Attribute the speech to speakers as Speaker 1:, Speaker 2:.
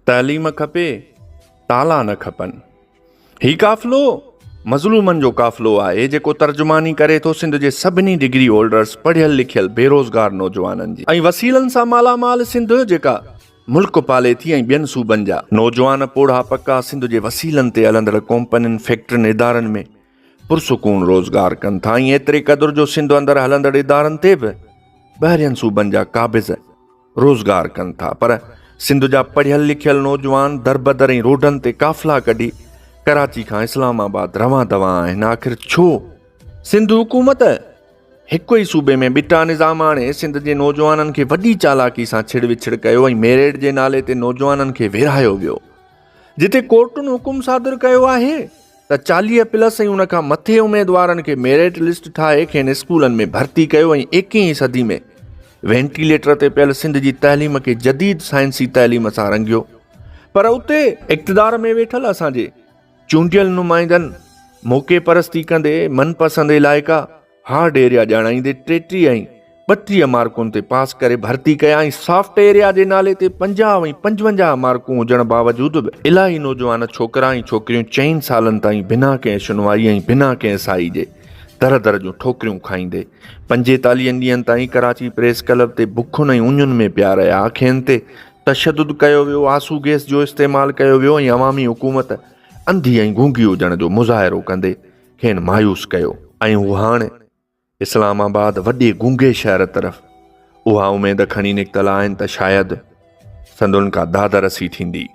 Speaker 1: तालीम खपे, ताला न खपनि। ही काफ़िलो मज़लूमनि जो काफ़िलो आहे जेको तर्जुमानी करे थो सिंध जे सभिनी डिग्री होल्डर्स, पढ़ियल लिखियल बेरोज़गार नौजवाननि जी ऐं वसीलनि सां मालामाल सिंध जेका मुल्क पाले थी ऐं ॿियनि सूबनि जा नौजवान पोढ़ा पक्का सिंध जे वसीलनि ते हलंदड़ कंपनियुनि, फैक्ट्रियुनि, इदारनि में पुरसुकून रोज़गार कनि था ऐं एतिरे क़दुरु जो सिंध अंदरि हलंदड़ इदारनि ते बि ॿाहिरियनि सूबनि जा क़ाबिज़ रोज़गार कनि था। पर सिंध जा पढ़ियल लिखियल नौजवान दरबदर ऐं रोडनि ते काफ़िला कढी कराची खां इस्लामाबाद रवां दवा आहिनि। आख़िर छो? सिंध हुकूमत हिकु ई सूबे में ॿिटा निज़ाम आणे सिंध जे नौजवाननि खे वॾी चालाकी सां छिड़ विछिड़ कयो ऐं मेरिट जे नाले ते नौजवाननि खे विरहायो वियो। जिते कोर्टुनि हुकुम सादिर कयो आहे त 40+ ऐं उन खां मथे उमेदवारनि खे मेरिट लिस्ट ठाहे खेनि स्कूलनि में भर्ती कयो ऐं 21वीं सदी में वेंटिलेटर ते पियल सिंध जी तइलीम खे जदीद साइंसी तइलीम सां रंगियो। पर उते इक़्तिदार में वेठल असांजे चूंडियल नुमाइंदनि मौक़े परस्ती कंदे मनपसंद इलाइक़ा हार्ड एरिया ॼाणाईंदे 33 ऐं 32 मार्कुनि ते पास करे भर्ती कया ऐं सॉफ्ट एरिया जे नाले ते 50 ऐं 55 मार्कूं हुजण बावजूद बि इलाही नौजवान छोकिरा ऐं छोकिरियूं 4 सालनि ताईं बिना कंहिं शुनवाई ऐं बिना कंहिं साई जे दर दर जूं ठोकरियूं खाईंदे 45 ॾींहंनि ताईं कराची प्रेस क्लब ते बुखुनि ऐं उञुनि में पिया रहिया। खेनि ते तशदुद कयो वियो, आंसू गैस जो इस्तेमालु कयो वियो ऐं अवामी हुकूमत अंधी ऐं गूंगी हुजण जो मुज़ाहिरो कंदे खेनि मायूस कयो ऐं हू हाणे इस्लामाबाद वॾे गूंगे शहर तरफ़ उहा उमेद खणी निकितल आहिनि त शायदि संदुनि खां दादरसी थींदी।